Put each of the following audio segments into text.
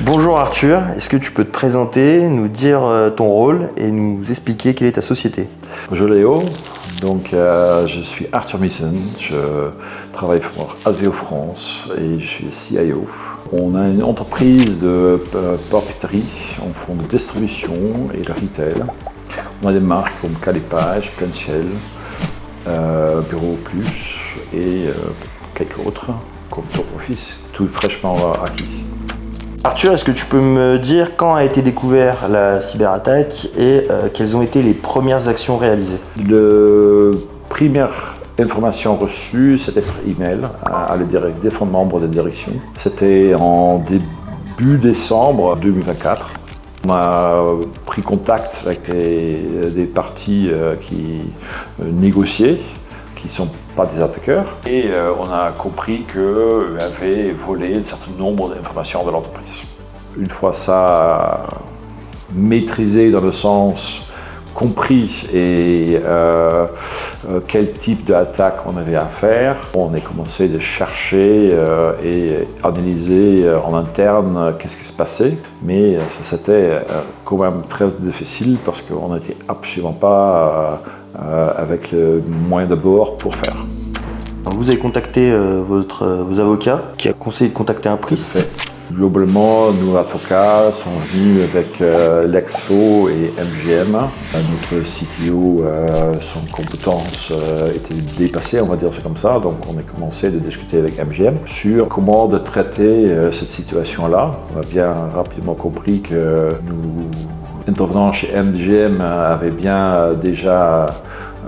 Bonjour Arthur, est-ce que tu peux te présenter, nous dire ton rôle et nous expliquer quelle est ta société? Bonjour Léo, donc je suis Arthur Missen, je travaille pour Adveo France et je suis CIO. On a une entreprise de papeterie, on fait de distribution et de retail. On a des marques comme Calipage, Penciel, Bureau Plus et quelques autres comme Top Office, tout fraîchement acquis. Arthur, est-ce que tu peux me dire quand a été découverte la cyberattaque et quelles ont été les premières actions réalisées? La première information reçue, c'était par email à les différents membres de direction. C'était en début décembre 2024. On a pris contact avec des parties qui négociaient, qui ne sont pas des attaqueurs. Et on a compris qu'eux avaient volé un certain nombre d'informations de l'entreprise. Une fois ça maîtrisé dans le sens compris et quel type d'attaque on avait à faire, on a commencé de chercher et analyser en interne qu'est-ce qui se passait. Mais ça c'était quand même très difficile parce qu'on n'était absolument pas avec le moyen de bord pour faire. Vous avez contacté vos avocats qui a conseillé de contacter un PRIS. Globalement, nos avocats sont venus avec l'Exfo et MGM. Notre CTO, son compétence était dépassée, on va dire c'est comme ça. Donc on a commencé de discuter avec MGM sur comment de traiter cette situation-là. On a bien rapidement compris que nous, intervenants chez MGM, avaient bien déjà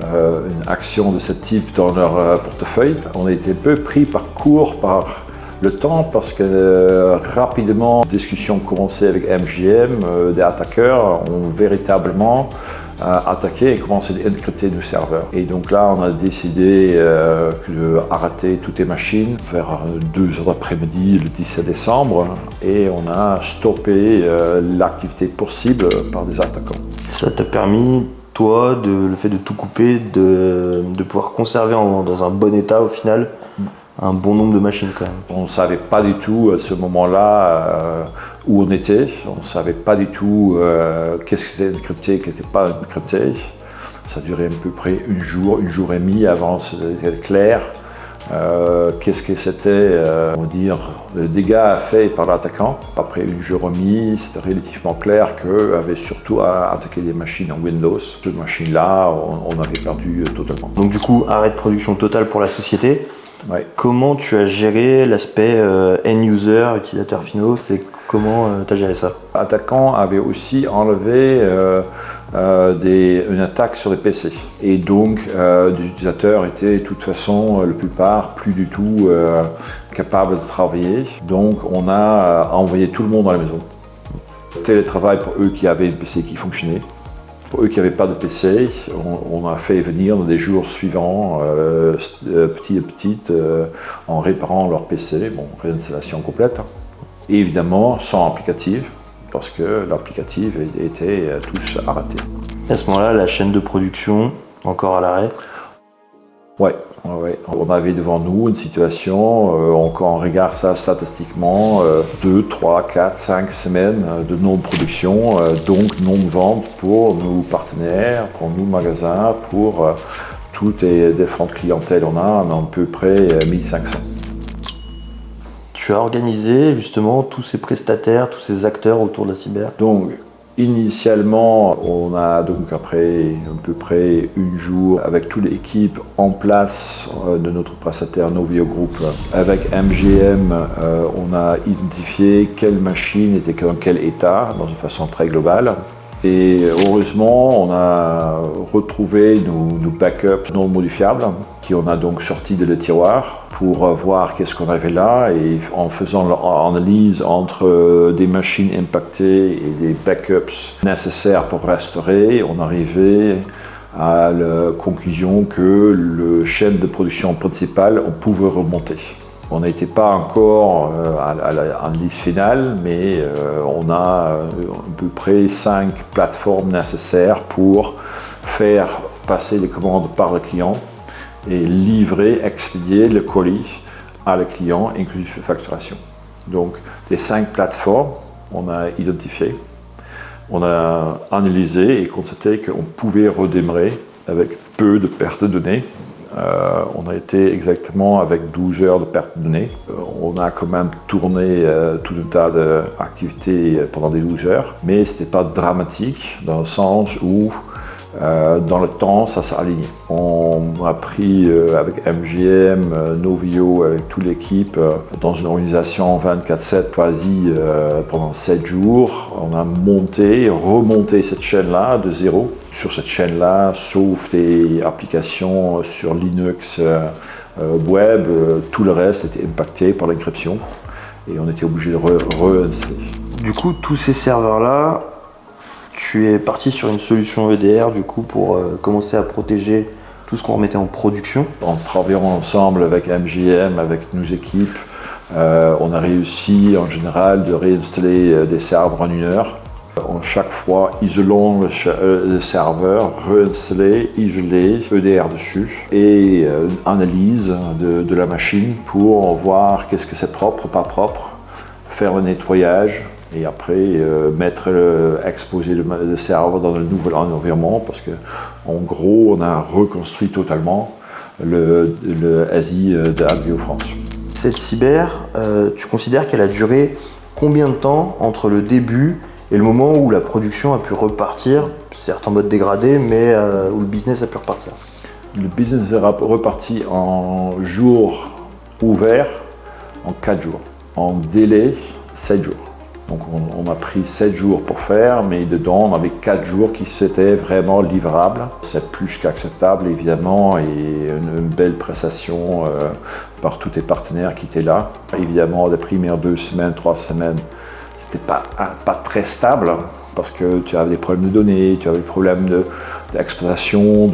une action de ce type dans leur portefeuille. On a été un peu pris par court par le temps parce que rapidement, discussion commençait avec MGM, des attaqueurs ont véritablement attaqué et commencé à encrypter nos serveurs. Et donc là, on a décidé d'arrêter toutes les machines vers 2h d'après-midi le 17 décembre et on a stoppé l'activité possible par des attaquants. Ça t'a permis, toi, le fait de tout couper, de pouvoir conserver dans un bon état au final un bon nombre de machines quand même. On ne savait pas du tout à ce moment-là où on était, on ne savait pas du tout qu'est-ce qui était encrypté et qui n'était pas encrypté. Ça durait à peu près un jour et demi avant c'était clair. Qu'est-ce que c'était, on va dire, le dégât fait par l'attaquant. Après un jour et demi, c'était relativement clair qu'eux avaient surtout attaqué des machines en Windows. Ces machines-là, on avait perdu totalement. Donc du coup, arrêt de production total pour la société. Ouais. Comment tu as géré l'aspect end-user, utilisateurs finaux, comment tu as géré ça? L'attaquant avait aussi enlevé une attaque sur les PC. Et donc, les utilisateurs étaient de toute façon, la plupart, plus du tout capables de travailler. Donc, on a envoyé tout le monde dans la maison. Télétravail pour eux qui avaient le PC qui fonctionnait. Pour eux qui n'avaient pas de PC, on a fait venir dans des jours suivants, petit à petit, en réparant leur PC, bon, réinstallation complète. Et évidemment, sans applicatif, parce que l'applicatif était tous arrêtés. À ce moment-là, la chaîne de production, encore à l'arrêt? Ouais. On avait devant nous une situation, quand on regarde ça statistiquement, 2, 3, 4, 5 semaines de non-production, donc non-vente pour nos partenaires, pour nos magasins, pour toutes les différentes clientèles. On a à peu près 1500. Tu as organisé justement tous ces prestataires, tous ces acteurs autour de la cyber? Donc, initialement, on a donc après à peu près un jour avec toute l'équipe en place de notre prestataire Novio Group. Avec MGM, on a identifié quelle machine était dans quel état, dans une façon très globale. Et heureusement, on a retrouvé nos backups non modifiables, qui on a donc sortis de le tiroir pour voir qu'est-ce qu'on avait là. Et en faisant l'analyse entre des machines impactées et des backups nécessaires pour restaurer, on arrivait à la conclusion que la chaîne de production principale, on pouvait remonter. On n'était pas encore à l'analyse finale, mais on a à peu près 5 plateformes nécessaires pour faire passer les commandes par le client et livrer, expédier le colis à le client, inclusif facturation. Donc, les 5 plateformes, on a identifié, on a analysé et constaté qu'on pouvait redémarrer avec peu de pertes de données. On a été exactement avec 12 heures de perte de données. On a quand même tourné tout un tas d'activités pendant des 12 heures, mais ce n'était pas dramatique dans le sens où dans le temps, ça s'est aligné. On a pris avec MGM, Novio, avec toute l'équipe, dans une organisation 24/7 quasi pendant 7 jours. On a remonté cette chaîne-là de zéro. Sur cette chaîne-là, sauf des applications sur Linux web, tout le reste était impacté par l'encryption et on était obligé de réinstaller. Du coup, tous ces serveurs-là, tu es parti sur une solution EDR du coup pour commencer à protéger tout ce qu'on remettait en production. En travaillant ensemble avec MGM, avec nos équipes, on a réussi en général de réinstaller des serveurs en 1 heure. En chaque fois, isolant le serveur, réinstaller, isoler, EDR dessus et analyse de la machine pour voir qu'est-ce que c'est propre, pas propre, faire le nettoyage. Et après, exposer le serveur dans le nouvel environnement parce qu'en gros, on a reconstruit totalement le SI de Agio France. Cette cyber, tu considères qu'elle a duré combien de temps entre le début et le moment où la production a pu repartir, certes en mode dégradé, mais où le business a pu repartir? Le business est reparti en jours ouverts en 4 jours, en délai 7 jours. Donc on a pris 7 jours pour faire, mais dedans on avait 4 jours qui étaient vraiment livrables. C'est plus qu'acceptable évidemment et une belle prestation par tous les partenaires qui étaient là. Évidemment les premières 2 semaines, 3 semaines, c'était pas très stable parce que tu avais des problèmes de données, tu avais des problèmes d'exploitation,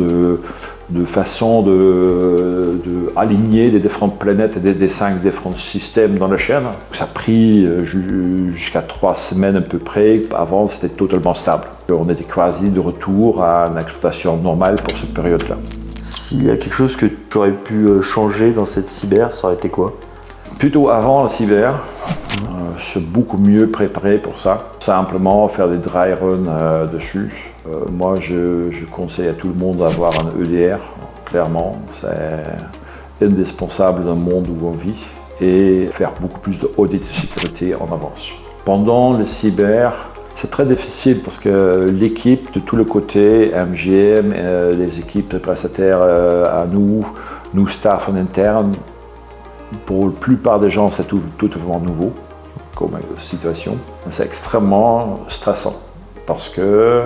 de façon de aligner les différentes planètes et des 5 différents systèmes dans la chaîne. Ça a pris jusqu'à 3 semaines à peu près. Avant, c'était totalement stable. On était quasi de retour à une exploitation normale pour cette période-là. S'il y a quelque chose que tu aurais pu changer dans cette cyber, ça aurait été quoi? Plutôt avant la cyber, se beaucoup mieux préparer pour ça. Simplement faire des dry runs dessus. Moi, je conseille à tout le monde d'avoir un EDR, clairement. C'est indispensable dans le monde où on vit et faire beaucoup plus d'audit de sécurité en avance. Pendant le cyber, c'est très difficile parce que l'équipe de tous les côtés, MGM, les équipes de prestataires à nous staff en interne, pour la plupart des gens, c'est totalement nouveau comme situation. C'est extrêmement stressant parce que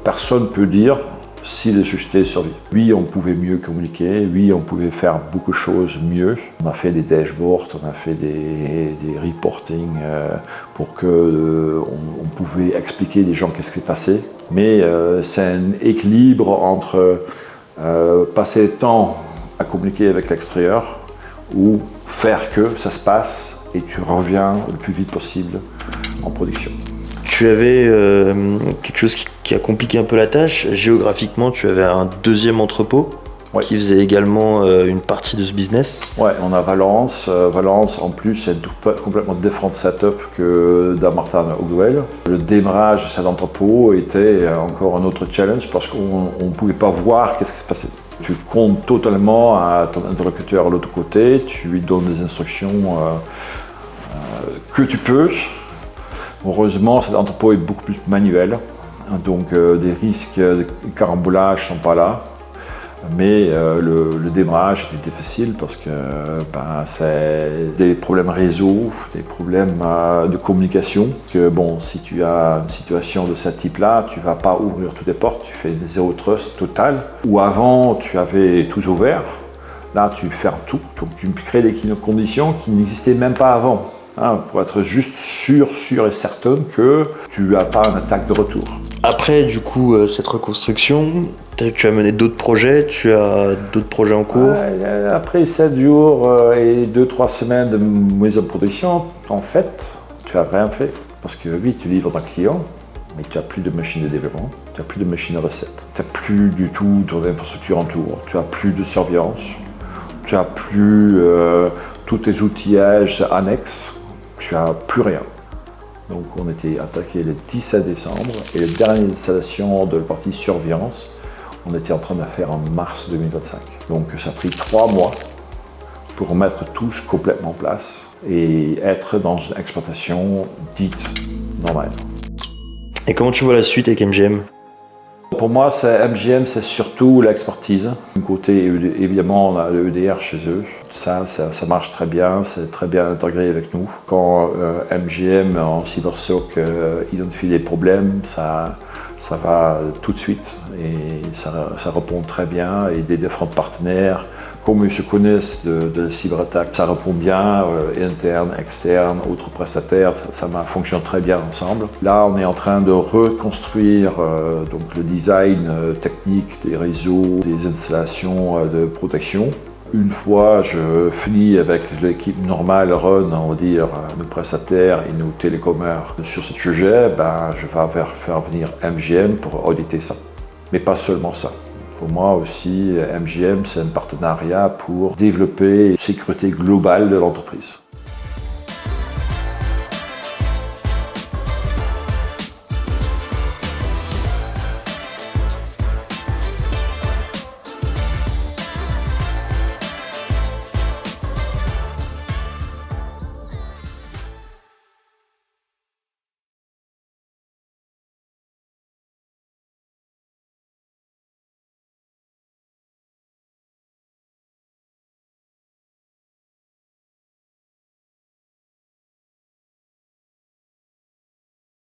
personne ne peut dire si les sociétés survivent. Oui, on pouvait mieux communiquer, oui, on pouvait faire beaucoup de choses mieux. On a fait des dashboards, on a fait des reporting pour que on pouvait expliquer aux gens qu'est-ce qui s'est passé. Mais c'est un équilibre entre passer le temps à communiquer avec l'extérieur ou faire que ça se passe et tu reviens le plus vite possible en production. Tu avais quelque chose qui a compliqué un peu la tâche. Géographiquement, tu avais un deuxième entrepôt qui faisait également une partie de ce business. Ouais, on a Valence. Valence, en plus, c'est complètement différent setup que Damartin ou Gouel. Le démarrage de cet entrepôt était encore un autre challenge parce qu'on ne pouvait pas voir qu'est-ce qui se passait. Tu comptes totalement à ton interlocuteur à l'autre côté, tu lui donnes des instructions que tu peux. Heureusement, cet entrepôt est beaucoup plus manuel, donc des risques de carambolage ne sont pas là. Mais le démarrage était difficile parce que c'est des problèmes réseau, des problèmes de communication. Que, bon, si tu as une situation de ce type-là, tu ne vas pas ouvrir toutes les portes, tu fais zéro trust total. Ou avant, tu avais tout ouvert, là tu fermes tout, donc tu crées des conditions qui n'existaient même pas avant. Pour être juste sûr et certain que tu n'as pas une attaque de retour. Après, du coup, cette reconstruction, tu as mené d'autres projets, tu as d'autres projets en cours? Après 7 jours et 2-3 semaines de mise en production, en fait, tu n'as rien fait. Parce que oui, tu livres d'un client, mais tu n'as plus de machine de développement, tu n'as plus de machine de recette, tu n'as plus du tout ton infrastructure autour, tu n'as plus de surveillance. Tu n'as plus tous tes outillages annexes, tu n'as plus rien. Donc on était attaqué le 17 décembre et la dernière installation de la partie surveillance, on était en train de faire en mars 2025. Donc ça a pris 3 mois pour mettre tout complètement en place et être dans une exploitation dite normale. Et comment tu vois la suite avec MGM? Pour moi, MGM, c'est surtout l'expertise. D'un côté, évidemment, on a le EDR chez eux. Ça marche très bien, c'est très bien intégré avec nous. Quand MGM en CyberSOC identifie des problèmes, ça va tout de suite et ça répond très bien. Et des différents partenaires, comme ils se connaissent de la cyberattaque, ça répond bien, interne, externe, autres prestataires, ça fonctionne très bien ensemble. Là, on est en train de reconstruire donc le design technique des réseaux, des installations de protection. Une fois je finis avec l'équipe normale run, on va dire, nos prestataires et nos télécomeurs sur ce sujet, je vais faire venir MGM pour auditer ça. Mais pas seulement ça. Pour moi aussi, MGM, c'est un partenariat pour développer une sécurité globale de l'entreprise.